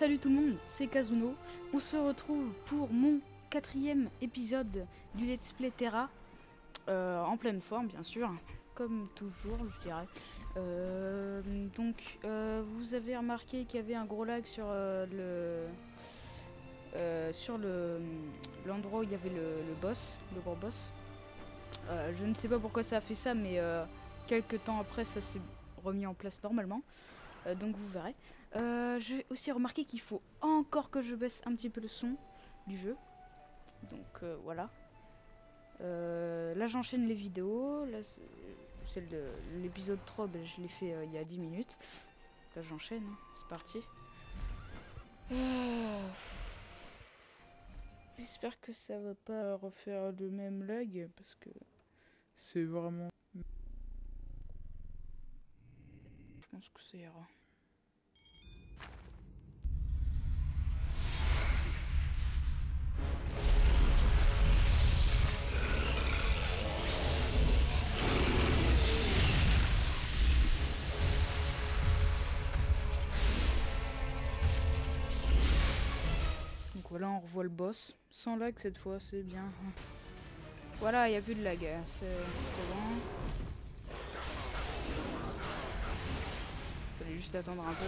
salut tout le monde, c'est Kazuno. On se retrouve pour mon 4e épisode du Let's Play Terra. En pleine forme, bien sûr, comme toujours, je dirais. Vous avez remarqué qu'il y avait un gros lag sur l'endroit où il y avait le boss, le gros boss. Je ne sais pas pourquoi ça a fait ça, mais quelques temps après, ça s'est remis en place normalement. Donc vous verrez. J'ai aussi remarqué qu'il faut encore que je baisse un petit peu le son du jeu. Donc voilà. Là j'enchaîne les vidéos. Là celle de l'épisode 3, ben, je l'ai fait il y a 10 minutes. Là j'enchaîne, hein. C'est parti. J'espère que ça va pas refaire le même lag parce que c'est vraiment... Je pense que ça ira. Donc voilà, on revoit le boss. Sans lag cette fois, c'est bien. Voilà, il n'y a plus de lag. C'est bon. Fallait juste attendre un peu.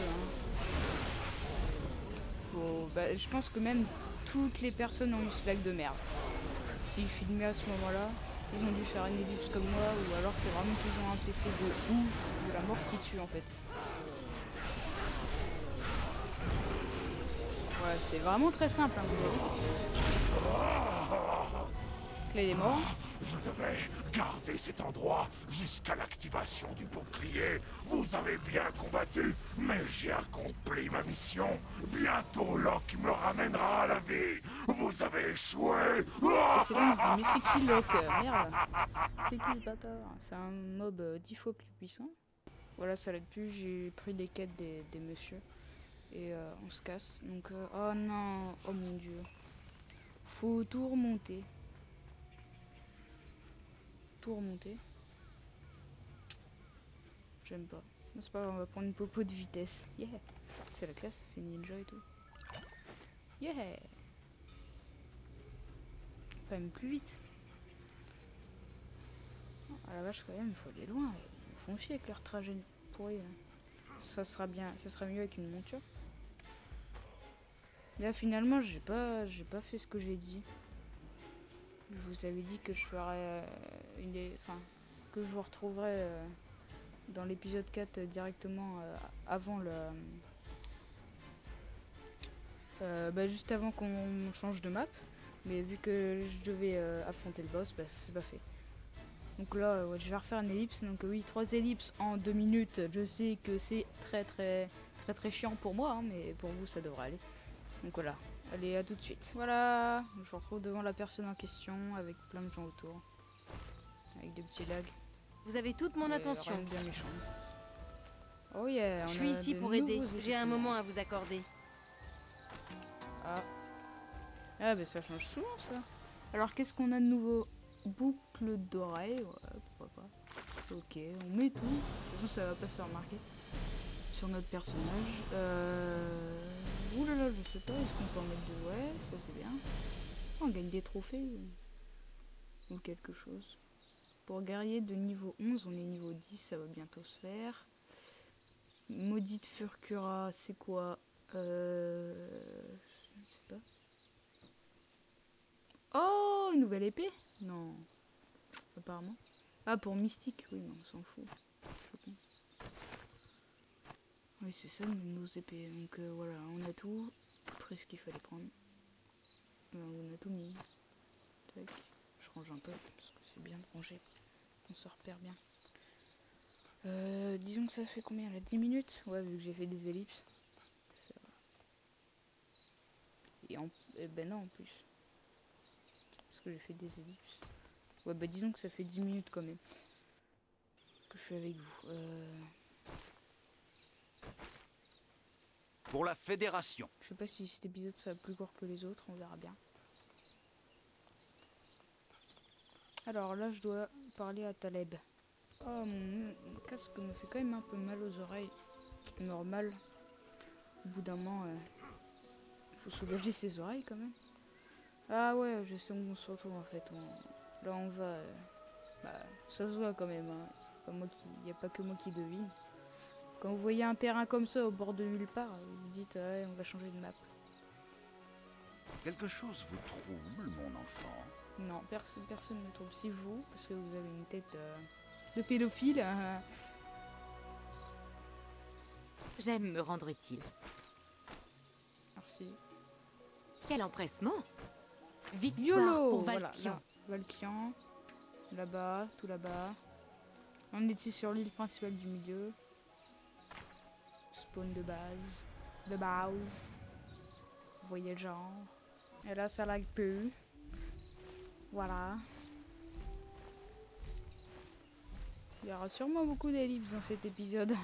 Bah, je pense que même toutes les personnes ont eu ce lag de merde. S'ils filmaient à ce moment-là, ils ont dû faire une ellipse comme moi, ou alors c'est vraiment qu'ils ont un PC de ouf, de la mort qui tue en fait. Ouais, c'est vraiment très simple, hein, vous voyez. Là, il est mort. Je devais garder cet endroit jusqu'à l'activation du bouclier. Vous avez bien combattu, mais j'ai accompli ma mission. Bientôt Locke me ramènera à la vie. Vous avez échoué. Et c'est là on se dit, mais c'est qui Locke? Merde. C'est qui ce bâtard? C'est un mob 10 fois plus puissant. Voilà, ça l'aide plus. J'ai pris les quêtes des messieurs. Et on se casse. Donc, oh non. Oh mon dieu. Faut tout remonter. Tout remonter. J'aime pas. C'est pas grave, on va prendre une popo de vitesse. Yeah. C'est la classe, ça fait ninja et tout. Yeah. Enfin, même plus vite. Ah la vache, quand même, il faut aller loin. Ils me font chier avec leur trajet pourri. Ça sera bien, ça sera mieux avec une monture. Là, finalement, j'ai pas fait ce que j'ai dit. Je vous avais dit que je ferais que je vous retrouverai dans l'épisode 4 directement avant le... juste avant qu'on change de map. Mais vu que je devais affronter le boss, bah, ça s'est pas fait. Donc là, je vais refaire une ellipse. Donc oui, 3 ellipses en 2 minutes. Je sais que c'est très chiant pour moi, hein, mais pour vous, ça devrait aller. Donc voilà, allez, à tout de suite. Voilà, je me retrouve devant la personne en question avec plein de gens autour. Avec des petits lags. Vous avez toute mon attention. Bien méchant. Oh yeah, je suis ici pour aider. J'ai un moment à vous accorder. Ah. Ah bah ça change souvent ça. Alors qu'est-ce qu'on a de nouveau? Boucle d'oreille, ouais, pourquoi pas. Ok, on met tout. De toute façon ça va pas se remarquer sur notre personnage. Ouh là là, je sais pas, est-ce qu'on peut en mettre deux? Ouais, ça c'est bien. On gagne des trophées ou quelque chose. Pour guerrier de niveau 11, on est niveau 10, ça va bientôt se faire. Maudite Furcura, c'est quoi? Je ne sais pas. Oh, une nouvelle épée? Non, apparemment. Ah, pour mystique, oui, mais on s'en fout. Oui, c'est ça, nos épées. Donc voilà, on a tout. Après ce qu'il fallait prendre. On a tout mis. Tac. Je range un peu, parce que c'est bien de ranger. On se repère bien. Disons que ça fait combien là? 10 minutes? Ouais, vu que j'ai fait des ellipses. Ça... Et ben non, en plus. Parce que j'ai fait des ellipses. Ouais, bah disons que ça fait 10 minutes quand même. Que je suis avec vous. Pour la fédération. Je sais pas si cet épisode sera plus court que les autres, on verra bien. Alors là, je dois parler à Taleb. Oh, mon casque me fait quand même un peu mal aux oreilles. Normal. Au bout d'un moment, Faut soulager ses oreilles quand même. Ah ouais, je sais où on se retrouve en fait. Là on va... bah, ça se voit quand même. Hein. Il n'y a pas que moi qui devine. Quand vous voyez un terrain comme ça au bord de nulle part, vous vous dites ouais, on va changer de map. Quelque chose vous trouble, mon enfant? Non, personne ne me trouble. Si vous, parce que vous avez une tête de pédophile. J'aime me rendre utile. Merci. Quel empressement! Victoire YOLO! pour Voilà, Valkian. là, Valkian. Là-bas, tout là-bas. On est ici sur l'île principale du milieu. Spawn de base. De base. Voyageant. Et là, ça lag peu. Voilà. Il y aura sûrement beaucoup d'ellipses dans cet épisode.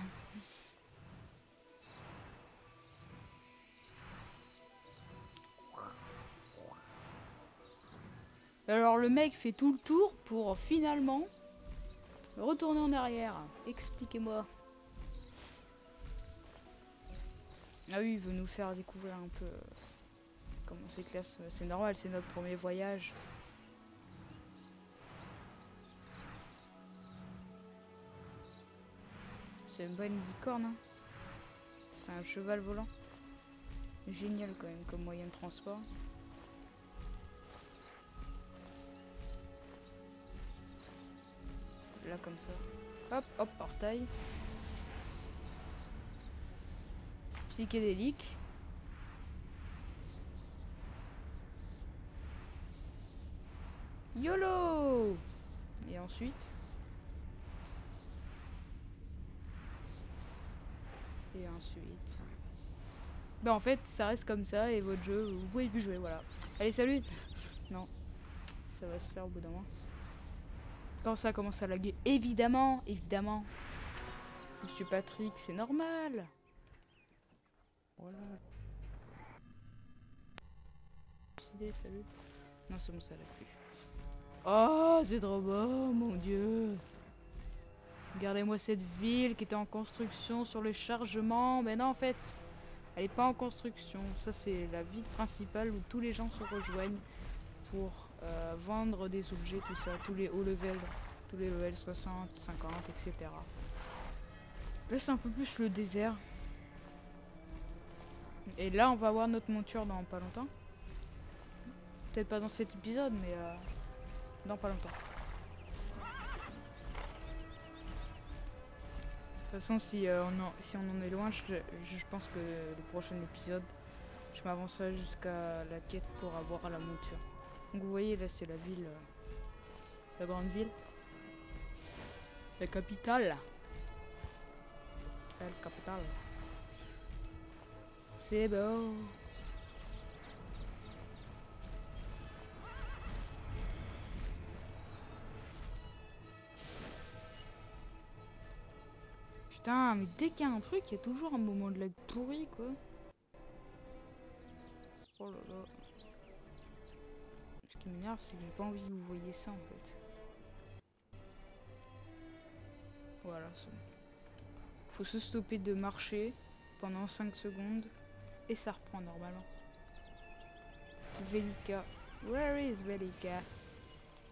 Alors le mec fait tout le tour pour finalement retourner en arrière. Expliquez-moi. Ah oui, il veut nous faire découvrir un peu comment c'est classe. C'est normal, c'est notre premier voyage. C'est même pas une licorne, hein. C'est un cheval volant. Génial quand même comme moyen de transport. Là comme ça. Hop, hop, portail. Psychédélique. YOLO! Et ensuite... Et ensuite... Bah en fait, ça reste comme ça et votre jeu, vous pouvez plus jouer, voilà. Allez, salut! Non. Ça va se faire au bout d'un moment. Quand ça commence à laguer, évidemment, évidemment. Monsieur Patrick, c'est normal. Voilà. Salut. Non, c'est bon, ça lag plus. Oh, c'est trop beau, mon Dieu. Regardez-moi cette ville qui était en construction sur le chargement. Mais non, en fait, elle est pas en construction. Ça, c'est la ville principale où tous les gens se rejoignent pour vendre des objets, tout ça, tous les hauts levels, tous les levels 60, 50, etc. Là, c'est un peu plus le désert. Et là, on va avoir notre monture dans pas longtemps. Peut-être pas dans cet épisode, mais dans pas longtemps. De toute façon, si on en est loin, je pense que le prochain épisode, je m'avancerai jusqu'à la quête pour avoir la monture. Donc vous voyez, là, c'est la ville, la grande ville. La capitale. La capitale. C'est beau. Putain, mais dès qu'il y a un truc, il y a toujours un moment de lag pourri, quoi. Oh là là. Ce qui m'énerve, c'est que j'ai pas envie que vous voyez ça, en fait. Voilà, c'est bon. Faut se stopper de marcher pendant 5 secondes et ça reprend normalement. Velika. Where is Velika?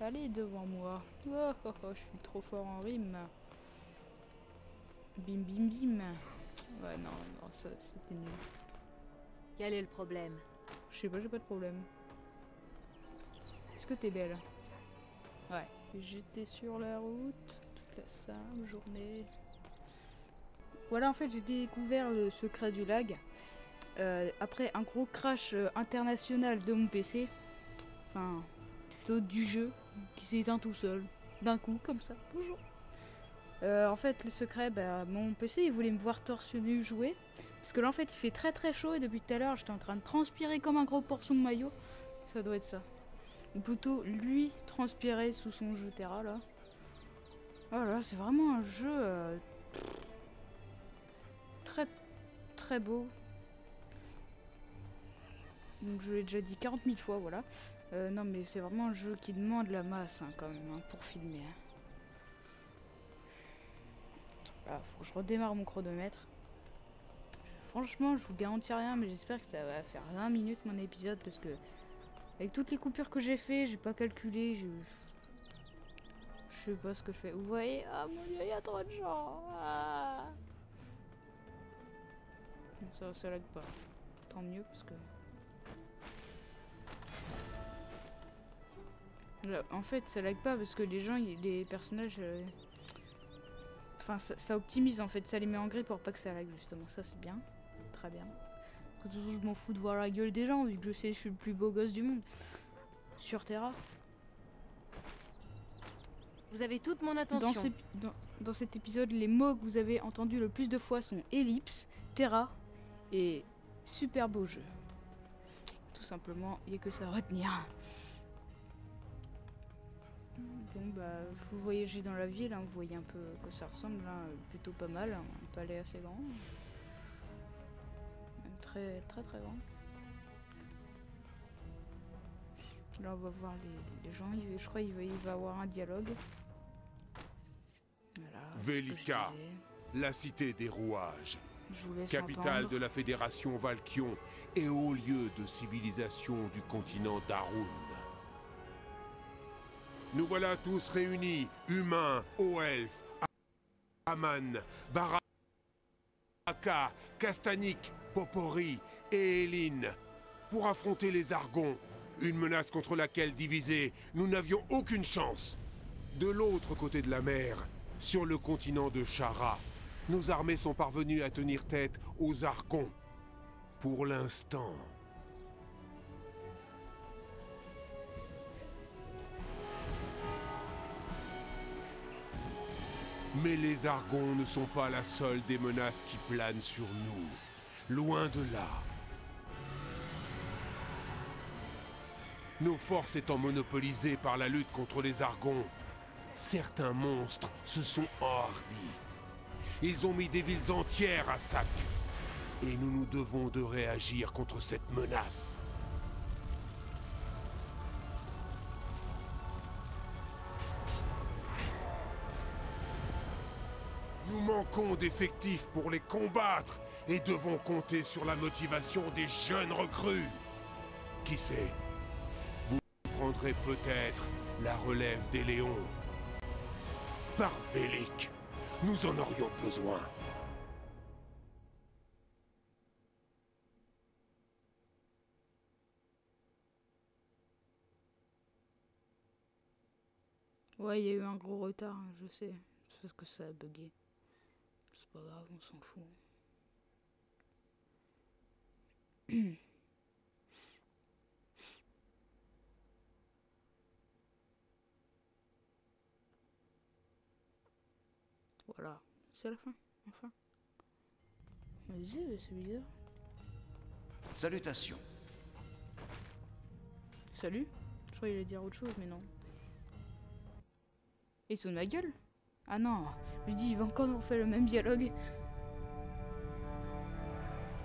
Allez devant moi. Oh, oh, oh, je suis trop fort en rime. Bim bim bim. Ouais, non, ça c'était nul. Quel est le problème? Je sais pas, j'ai pas de problème. Est-ce que t'es belle? Ouais. J'étais sur la route toute la simple journée. Voilà, en fait, j'ai découvert le secret du lag. Après un gros crash international de mon PC. Enfin, plutôt du jeu, qui s'est éteint tout seul. D'un coup, comme ça. Bonjour. En fait, le secret, bah, mon PC, il voulait me voir torse nu jouer. Parce que là, en fait, il fait très très chaud et depuis tout à l'heure, j'étais en train de transpirer comme un gros portion de maillot. Ça doit être ça. Ou plutôt, lui, transpirer sous son jeu Terra, là. Voilà, c'est vraiment un jeu très très beau. Donc, je l'ai déjà dit 40 000 fois, voilà. Non, mais c'est vraiment un jeu qui demande la masse, hein, quand même, hein, pour filmer. Hein. Là, faut que je redémarre mon chronomètre. franchement, je vous garantis rien, mais j'espère que ça va faire 20 minutes mon épisode parce que avec toutes les coupures que j'ai fait, j'ai pas calculé, je sais pas ce que je fais. Vous voyez, ah mon dieu, il y a trop de gens. Ah. Ça lag pas. Tant mieux parce que là, en fait, ça lag pas parce que les gens, les personnages, enfin, ça optimise en fait, ça les met en gris pour pas que ça lag justement. Ça c'est bien, très bien. De toute façon, je m'en fous de voir la gueule des gens vu que je sais que je suis le plus beau gosse du monde sur Terra. Vous avez toute mon attention. Dans cet épisode, les mots que vous avez entendus le plus de fois sont ellipse, Terra et super beau jeu. Tout simplement, il n'y a que ça à retenir. Bon bah, vous voyagez dans la ville, hein, vous voyez un peu à quoi ça ressemble, hein, plutôt pas mal, hein, un palais assez grand. Même très grand. Là on va voir les gens, je crois qu'il va y avoir un dialogue. Voilà, Velika, la cité des rouages, je vous laisse capitale entendre. de la Fédération Valkion et haut lieu de civilisation du continent d'Arun. Nous voilà tous réunis, humains, hauts elfes, Aman, Baraka, Castanik, Popori et Eline, pour affronter les Argons, une menace contre laquelle, divisés, nous n'avions aucune chance. De l'autre côté de la mer, sur le continent de Chara, nos armées sont parvenues à tenir tête aux Archons. Pour l'instant. Mais les Argons ne sont pas la seule des menaces qui planent sur nous. Loin de là. Nos forces étant monopolisées par la lutte contre les Argons, certains monstres se sont enhardis. Ils ont mis des villes entières à sac. Et nous devons de réagir contre cette menace. Nous manquons d'effectifs pour les combattre et devons compter sur la motivation des jeunes recrues. Qui sait? Vous prendrez peut-être la relève des Léons. Par Velik, nous en aurions besoin. Ouais, il y a eu un gros retard, hein, je sais. C'est parce que ça a bugué. C'est pas grave, on s'en fout. Voilà, c'est la fin, enfin. Vas-y, c'est bizarre. Salutations. Salut. Je croyais qu'il allait dire autre chose, mais non. Et il sonne ma gueule? Ah non, je dis, il va encore nous refaire le même dialogue.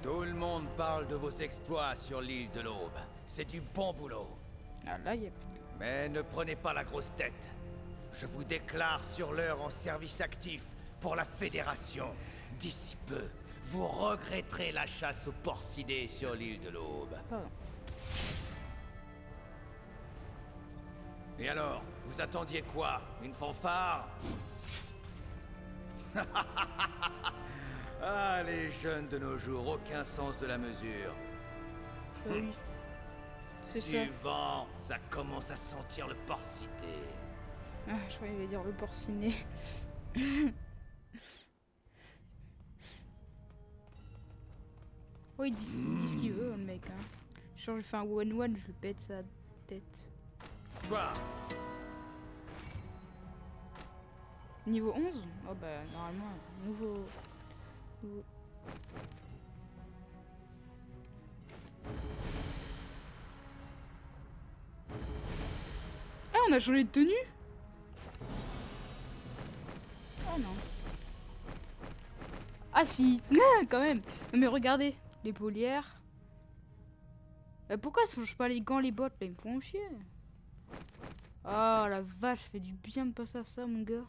Tout le monde parle de vos exploits sur l'île de l'Aube. C'est du bon boulot. Ah là, il y a plus de... Mais ne prenez pas la grosse tête. Je vous déclare sur l'heure en service actif pour la Fédération. D'ici peu, vous regretterez la chasse aux porcidés sur l'île de l'Aube. Pardon. Et alors, vous attendiez quoi? Une fanfare? Ah, les jeunes de nos jours, aucun sens de la mesure. Oui. C'est ça. Du vent, ça commence à sentir le porcidé. Ah, je croyais qu'il allait dire le porciné. Oh, il dit ce qu'il veut, le mec. Hein. Genre, je fais un one-one, je lui pète sa tête. Quoi? Niveau 11? Oh bah, normalement, nouveau... Ah, on a changé de tenue? Ah non. Ah si, quand même. Non mais regardez, les paulières. Pourquoi ça change pas les gants, les bottes là? Ils me font chier. Oh la vache, fait du bien de passer à ça, mon gars.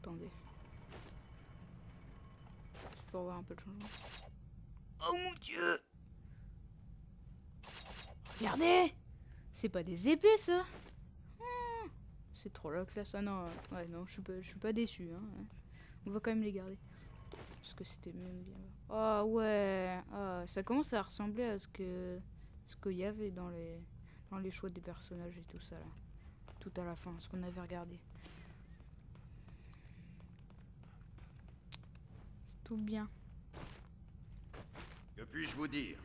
Attendez. pour voir un peu de changement. Oh mon dieu! Regardez! C'est pas des épées ça! C'est trop la classe. Ah non, ouais, non, je suis pas déçu. Hein. On va quand même les garder. Parce que c'était même bien. Oh ouais! Ah, ça commence à ressembler à ce qu'il y avait dans les choix des personnages et tout ça là. Tout à la fin, ce qu'on avait regardé. C'est tout bien. Que puis-je vous dire?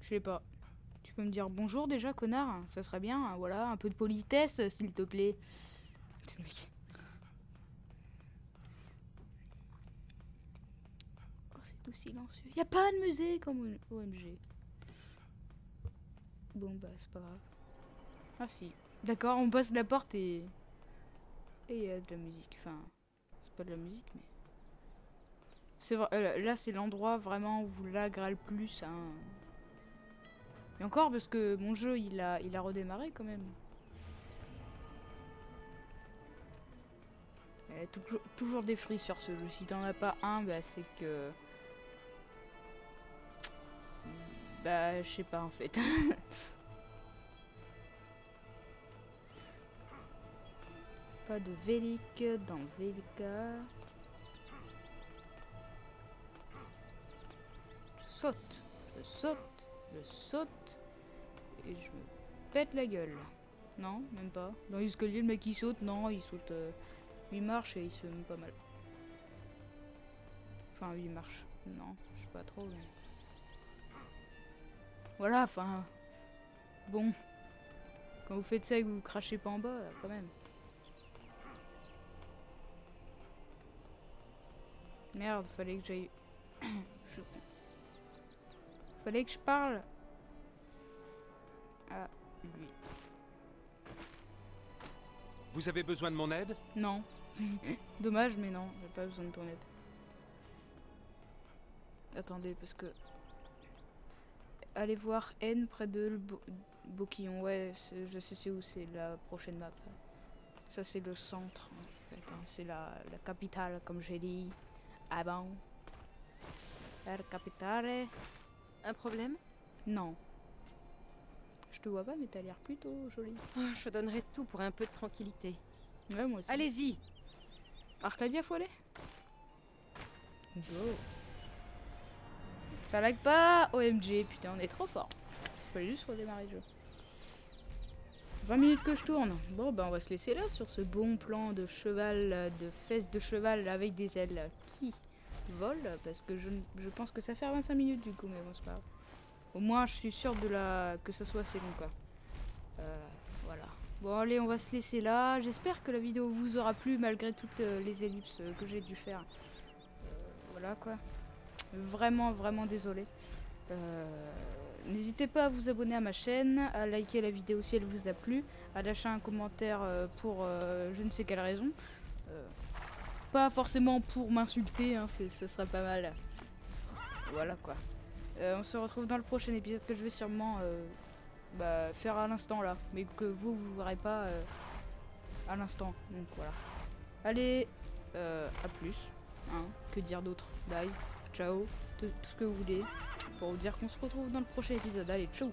Je sais pas. Tu peux me dire bonjour déjà, connard? Ça serait bien, hein, voilà, un peu de politesse, s'il te plaît. Putain de mec. Oh, c'est tout silencieux. Y a pas de musée comme OMG. Bon, bah, c'est pas grave. Ah, si. D'accord, on passe la porte et il y a de la musique. Enfin, c'est pas de la musique, mais. C'est vrai, là, c'est l'endroit vraiment où vous l'agréez le plus, hein. Et encore parce que mon jeu il a redémarré quand même. Toujours des frises sur ce jeu. Si t'en as pas un, bah c'est que... Bah je sais pas en fait. Pas de Vélic dans Vélica. Je saute. Et je me pète la gueule. Non, même pas. Dans l'escalier, le mec il saute. Non, il saute. Il marche et il se fait même pas mal. Enfin, il marche. Non, je sais pas trop. Mais... Voilà, enfin. Bon. Quand vous faites ça et que vous crachez pas en bas, quand même. Merde, fallait que j'aille. Fallait que je parle. Ah, lui. Vous avez besoin de mon aide? Non. Dommage, mais non, j'ai pas besoin de ton aide. Attendez, parce que... Allez voir N près de le Boquillon. Ouais, je sais c'est où, c'est la prochaine map. Ça, c'est le centre. En fait, hein. C'est la capitale, comme j'ai dit avant. La capitale. Un problème? Non. Je te vois pas, mais t'as l'air plutôt jolie. Oh, je donnerais tout pour un peu de tranquillité. Ouais, moi aussi. Allez-y! Arcadia, faut aller? Go. Ça lag pas! OMG, putain, on est trop fort. Fallait juste redémarrer le jeu. 20 minutes que je tourne. Bon, bah on va se laisser là sur ce bon plan de cheval, de fesses de cheval avec des ailes qui volent. Parce que je pense que ça fait 25 minutes du coup, mais bon, c'est pas grave. Au moins, je suis sûre que ça soit assez long, quoi. Voilà. Bon, allez, on va se laisser là. J'espère que la vidéo vous aura plu, malgré toutes les ellipses que j'ai dû faire. Voilà, quoi. Vraiment, vraiment désolé. N'hésitez pas à vous abonner à ma chaîne, à liker la vidéo si elle vous a plu, à lâcher un commentaire pour je ne sais quelle raison. Pas forcément pour m'insulter, hein, ce serait pas mal. Voilà, quoi. On se retrouve dans le prochain épisode que je vais sûrement faire à l'instant là, mais que vous verrez pas à l'instant. Donc voilà. Allez, à plus. Hein, que dire d'autre? Bye, ciao, tout ce que vous voulez. Pour vous dire qu'on se retrouve dans le prochain épisode. Allez, ciao.